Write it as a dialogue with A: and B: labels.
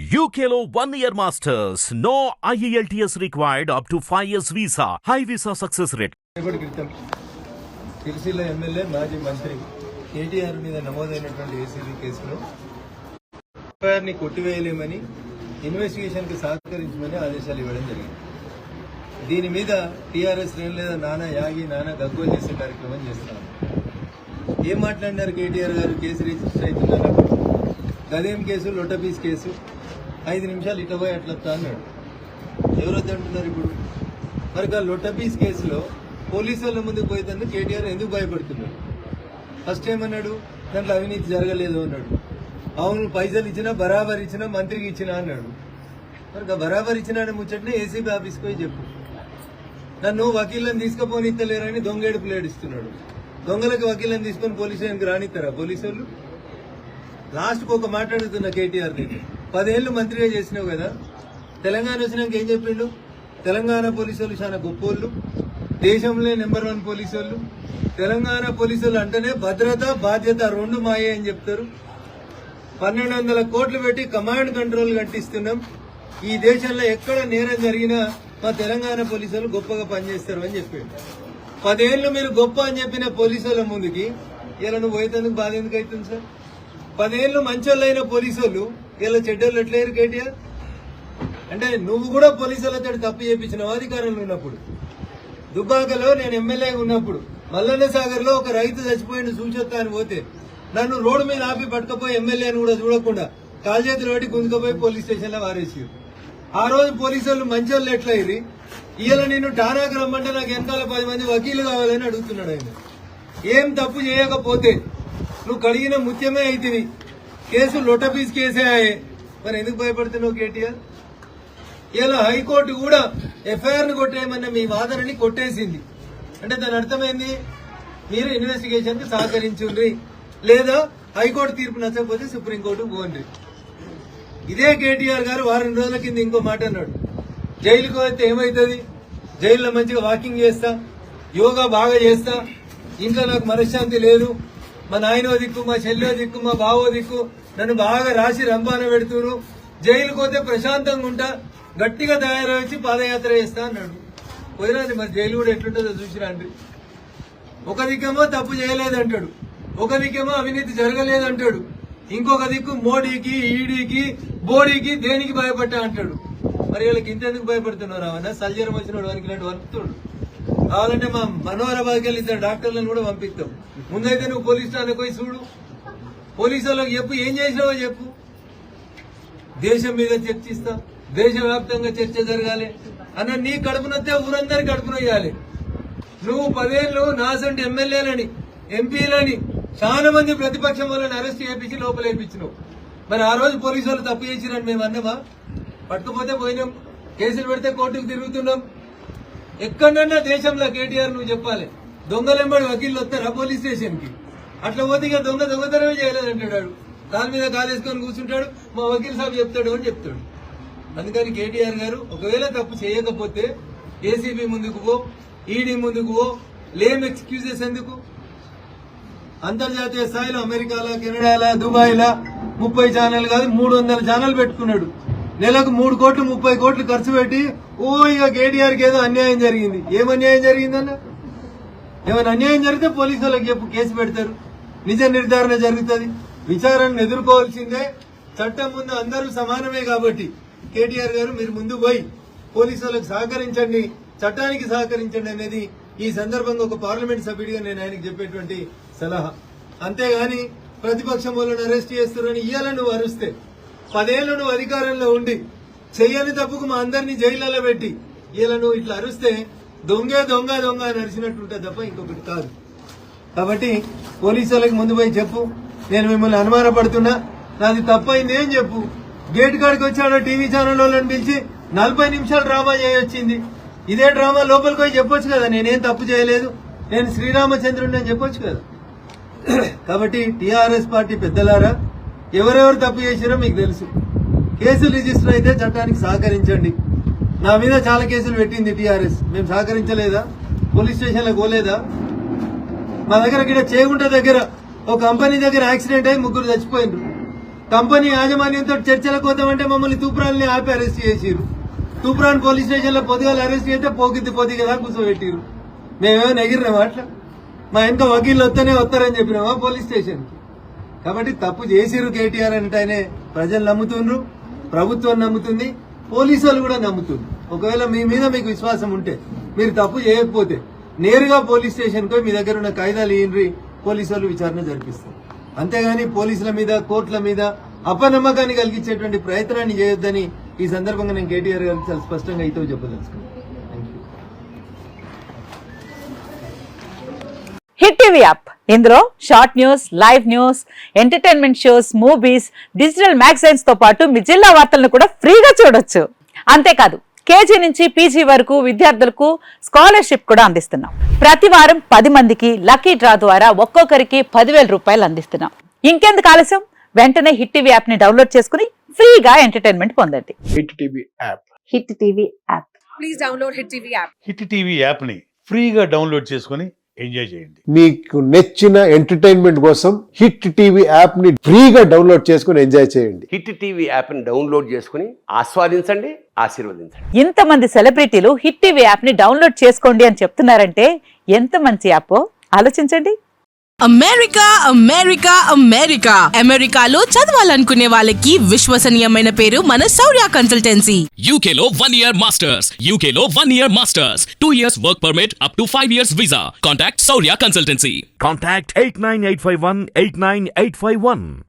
A: UKLO 1 year masters. No IELTS required up to 5 years visa. High visa success rate.
B: Sircilla MLA మాజీ మంత్రి కేటీఆర్ మీద నమోదైనటువంటి ACB కేసులో ఎఫ్ఐఆర్ని కొట్టివేయలేమని ఇన్వెస్టిగేషన్కి సహకరించమని ఆదేశాలు ఇవ్వడం జరిగింది. దీని మీద టీఆర్ఎస్ లేదా నానా యాగి నానా గగ్గోలు చేసే కార్యక్రమం చేస్తున్నారు. ఏం మాట్లాడినారు కేటీఆర్ గారు? కేసు రిజిస్టర్ అవుతున్నారు, గదేం కేసు, లొట్టపీస్ కేసు, 5 నిమిషాలు ఇట్లా పోయి అట్లా అన్నాడు. ఎవరొద్దు అంటున్నారు ఇప్పుడు? మరి లొట్టపీస్ కేసులో పోలీసు వాళ్ళ ముందుకు పోయేందుకు కేటీఆర్ ఎందుకు భయపడుతున్నాడు? ఫస్ట్ ఏమన్నాడు? దాంట్లో అవినీతి జరగలేదు అన్నాడు. అవును, పైసలు ఇచ్చినా బరాబర్ ఇచ్చినా మంత్రికి ఇచ్చినా అన్నాడు. మరి బరాబర్ ఇచ్చినా ముచ్చట్నే ఏసీబీ ఆఫీస్కి పోయి చెప్పు. నన్ను వకీళ్ళని తీసుకుపోనిత్తలేరని దొంగేడుపులు ఏడుస్తున్నాడు. దొంగలకు వకీళ్ళని తీసుకొని పోలీస్ స్టేషన్కి రానిస్తారా పోలీసు వాళ్ళు? లాస్ట్కి ఒక మాట్లాడుతున్న కేటీఆర్ ని 10 ఏళ్ళు మంత్రిగా చేసినావు కదా, తెలంగాణ వచ్చినాక ఏం చెప్పిండు? తెలంగాణ పోలీసు వాళ్ళు చాలా గొప్పోళ్ళు, దేశంలో నెంబర్ 1 పోలీసు వాళ్ళు, తెలంగాణ పోలీసు వాళ్ళు అంటేనే భద్రత బాధ్యత 2 మాయే అని చెప్తారు. 1200 కోట్లు పెట్టి కమాండ్ కంట్రోల్ కట్టిస్తున్నాం. ఈ దేశంలో ఎక్కడ నేరం జరిగినా మా తెలంగాణ పోలీసు వాళ్ళు గొప్పగా పనిచేస్తారు అని చెప్పాడు. 10 ఏళ్ళు మీరు గొప్ప అని చెప్పిన పోలీసు వాళ్ళ ముందుకి ఇలా నువ్వు పోయేందుకు బాధ ఎందుకు అవుతుంది సార్? 10 ఏళ్ళు మంచోళ్ళు అయిన పోలీసు వాళ్ళు ఇలా చెడ్డోళ్ళు ఎట్లయ్యారు కేటీఆర్? అంటే నువ్వు కూడా పోలీసు వాళ్ళతో తప్పు చేయించినావు అధికారంలో ఉన్నప్పుడు. దుబ్బాకలో నేను ఎమ్మెల్యేగా ఉన్నప్పుడు మల్లన్న సాగర్ లో ఒక రైతు చచ్చిపోయిన సూచొత్తా అని పోతే నన్ను రోడ్డు మీద ఆపి పట్టుకపోయి ఎమ్మెల్యేని కూడా చూడకుండా కాలు చేతులు పెట్టి గుంజుకపోయి పోలీస్ స్టేషన్ లో వారేసారు. ఆ రోజు పోలీసు వాళ్ళు మంచోళ్ళు ఎట్లయ్యి ఇవాళ నేను ఠానాకు రమ్మంటే నాకు వెనకాల 10 మంది వకీలు కావాలని అడుగుతున్నాడు ఆయన. ఏం తప్పు చేయకపోతే నువ్వు కడిగిన ముత్యమే అయితివి. కేసు లొట్టపీస్ కేసే ఆయే, మరి ఎందుకు భయపడుతున్నావు కేటీఆర్? ఇలా హైకోర్టు కూడా ఎఫ్ఐఆర్ ను కొట్టేయమన్న మీ వాదనని కొట్టేసింది. అంటే దాని అర్థమైంది, మీరు ఇన్వెస్టిగేషన్ కి సహకరించుండ్రి, లేదా హైకోర్టు తీర్పు నచ్చకపోతే సుప్రీంకోర్టుకు పోండి. ఇదే కేటీఆర్ గారు వారం రోజుల కింద ఇంకో మాట అన్నాడు. జైలుకు పోతే ఏమవుతుంది? జైల్లో మంచిగా వాకింగ్ చేస్తా, యోగా బాగా చేస్తా, ఇంట్లో నాకు మనశ్శాంతి లేదు, మా నాయనో దిక్కు, మా చెల్లో దిక్కు, మా బావో దిక్కు నన్ను బాగా రాసి రంపాన పెడుతున్నారు, జైలుకు పోతే ప్రశాంతంగా ఉంటా, గట్టిగా తయారవచ్చి పాదయాత్ర చేస్తా అన్నాడు. పోయినాది మరి జైలు కూడా ఎట్లుంటుందో చూసిరండి. ఒక దిక్కేమో తప్పు చేయలేదంటాడు, ఒక దిక్కేమో అవినీతి జరగలేదంటాడు, ఇంకొక దిక్కు మోడీకి, ఈడీకి, బోడీకి దేనికి భయపడ్డా అంటాడు. మరి వీళ్ళకి ఇంతెందుకు భయపడుతున్నారు? అవన్నా సల్జరం వచ్చినాడు వారికి ఇలాంటి వరుకుతాడు. కావాలంటే మా మనోహరాబాద్కి వెళ్ళి 2 డాక్టర్లను కూడా పంపిస్తాం. ముందైతే నువ్వు పోలీస్ స్టేషన్కి పోయి చూడు, పోలీసు వాళ్ళకి చెప్పు ఏం చేసినావో చెప్పు. దేశం మీద చర్చిస్తా, దేశవ్యాప్తంగా చర్చ జరగాలి అన్న నీ కడుపునొత్తే ఊరందరి కడుపునొయ్యాలి. నువ్వు 10 ఏళ్ళు నాసంటి ఎమ్మెల్యేలని, ఎంపీలని చాలా మంది ప్రతిపక్షం వాళ్ళని అరెస్ట్ చేయించి లోపలేపించినావు. మరి ఆ రోజు పోలీసు వాళ్ళు తప్పు చేసిరని మేము అన్నామా? పట్టుకుపోతే పోయినాం, కేసులు పెడితే కోర్టుకు తిరుగుతున్నాం. ఎక్కడన్నా దేశంలో కేటీఆర్ నువ్వు చెప్పాలి, దొంగలెంబడి వకీళ్ళు వస్తారా పోలీస్ స్టేషన్ కి? అట్లా పోతే ఇక దొంగతనమే చేయలేదంటాడు, దాని మీద కాలేసుకొని కూర్చుంటాడు, మా వకీల్ సాబ్ చెప్తాడు అని చెప్తాడు. అందుకని కేటీఆర్ గారు ఒకవేళ తప్పు చేయకపోతే ఏసీబీ ముందుకు పో, ఈడీ ముందుకు పో, లేమ్ ఎక్స్క్యూజెస్ ఎందుకు? అంతర్జాతీయ స్థాయిలో అమెరికాలో, కెనడాలో, దుబాయ్లో 30 ఛానల్ కాదు 300 ఛానల్ పెట్టుకున్నాడు. నెలకు 3 కోట్లు 30 కోట్లు ఖర్చు పెట్టి ఇక కేటీఆర్కి ఏదో అన్యాయం జరిగింది. ఏం అన్యాయం జరిగిందన్న? ఏమైనా అన్యాయం జరిగితే పోలీసు వాళ్ళకి చెప్పు, కేసు పెడతారు, నిజ నిర్ధారణ జరుగుతుంది, విచారణను ఎదుర్కోవాల్సిందే. చట్టం ముందు అందరూ సమానమే కాబట్టి కేటీఆర్ గారు మీరు ముందు పోయి పోలీసు వాళ్ళకి సహకరించండి, చట్టానికి సహకరించండి అనేది ఈ సందర్భంగా ఒక పార్లమెంట్ సభ్యుడిగా నేను ఆయనకు చెప్పేటువంటి సలహా. అంతేగాని ప్రతిపక్షం వాళ్ళని అరెస్ట్ చేస్తున్నారని ఇవాళ నువ్వు అరుస్తే 10 ఏళ్ళు నువ్వు అధికారంలో ఉండి చెయ్యని తప్పుకు మా అందరినీ జైళ్లలో పెట్టి ఇలా నువ్వు ఇట్లా అరుస్తే దొంగ దొంగ దొంగ అని అరిచినట్టు ఉంటుంది తప్ప ఇంకొకటి కాదు. కాబట్టి పోలీసు వాళ్ళకి ముందు పోయి చెప్పు, నేను మిమ్మల్ని అనుమానపడుతున్నా, నాది తప్పైంది ఏం చెప్పు. గేట్ కాడికి వచ్చాడో టీవీ ఛానల్ వాళ్ళని పిలిచి 40 నిమిషాలు డ్రామా చేయొచ్చింది. ఇదే డ్రామా లోపలికి పోయి చెప్పొచ్చు కదా, నేనేం తప్పు చేయలేదు, నేను శ్రీరామచంద్రుడిని అని చెప్పొచ్చు కదా. కాబట్టి టీఆర్ఎస్ పార్టీ పెద్దలారా, ఎవరెవరు తప్పు చేసిరో మీకు తెలుసు. కేసులు రిజిస్టర్ అయితే చట్టానికి సహకరించండి. నా మీద చాలా కేసులు పెట్టింది టీఆర్ఎస్, మేము సహకరించలేదా? పోలీస్ స్టేషన్లకు పోలేదా? మా దగ్గర ఇక్కడ చేగుంట దగ్గర ఒక కంపెనీ దగ్గర యాక్సిడెంట్ అయి 3 చచ్చిపోయినారు. కంపెనీ యాజమాన్యంతో చర్చలకు పోతామంటే మమ్మల్ని తూప్రాన్ని ఆపి అరెస్ట్ చేసిరు. తూప్రాన్ పోలీస్ స్టేషన్ లో పొద్దుగాలు అరెస్ట్ చేస్తే పోకిద్ది కదా కూర్చోబెట్టిరు. మేమేమైనా ఎగిరినామా అట్లా? మా వెనక వకీళ్ళు వస్తారని చెప్పినామా పోలీస్ స్టేషన్ కి? కాబట్టి తప్పు చేసిరు కేటీఆర్ అంటేనే ప్రజలు నమ్ముతుండ్రు, ప్రభుత్వం నమ్ముతుంది, పోలీసు వాళ్ళు కూడా నమ్ముతుంది. ఒకవేళ మీ మీద మీకు విశ్వాసం ఉంటే, మీరు తప్పు చేయకపోతే నేరుగా పోలీస్ స్టేషన్ కు మీ దగ్గర ఉన్న కాయిదాలు ఇయ్యండి, పోలీసు వాళ్ళు విచారణ జరిపిస్తారు. అంతేగాని పోలీసుల మీద, కోర్టుల మీద అపనమ్మకాన్ని కలిగించేటువంటి ప్రయత్నాన్ని చేయొద్దని ఈ సందర్భంగా నేను కేటీఆర్ గారికి చాలా స్పష్టంగా అయితే చెప్పదలుచుకున్నాను.
C: హిట్ టీవీ యాప్, ఇందులో short news, live news, entertainment shows, movies, digital magazines తో పాటు మీ జిల్లా వార్తలను కూడా ఫ్రీగా చూడొచ్చు. అంతేకాదు కేజీ నుంచి పీజీ వరకు విద్యార్థులకు స్కాలర్షిప్ కూడా అందిస్తున్నాం. ప్రతి వారం 10 మందికి లక్కీ డ్రా ద్వారా ఒక్కొక్కరికి 10,000 రూపాయలు అందిస్తున్నాం. ఇంకెందుకు ఆలస్యం, వెంటనే హిట్ టీవీ యాప్ ని డౌన్లోడ్ చేసుకుని ఫ్రీగా ఎంటర్టైన్మెంట్ పొందండి.
D: Hit TV app.
C: Hit TV app.
E: Please download Hit TV app.
D: Hit TV app ని ఫ్రీగా డౌన్లోడ్ చేసుకొని ఎంజాయ్ చేయండి.
F: మీకు నచ్చిన ఎంటర్టైన్మెంట్ కోసం హిట్ టీవీ యాప్ ని ఫ్రీగా డౌన్లోడ్ చేసుకుని ఎంజాయ్ చేయండి.
G: హిట్ టీవీ యాప్ని డౌన్లోడ్ చేసుకుని ఆస్వాదించండి, ఆశీర్వదించండి.
C: ఇంతమంది సెలబ్రిటీలు హిట్ టీవీ యాప్ ని డౌన్లోడ్ చేసుకోండి అని చెప్తున్నారంటే ఎంత మంచి యాప్ ఆలోచించండి.
E: అమెరికా అమెరికా అమెరికా అమెరికాలో చదవాలనుకునే వాళ్ళకి విశ్వసనీయమైన పేరు మన శౌర్య consultancy.
H: UK Law 1 Year Masters. UK Law 1 Year Masters. 2 years work permit up to 5 years visa. Contact Saurya Consultancy.
A: Contact 89851 89851.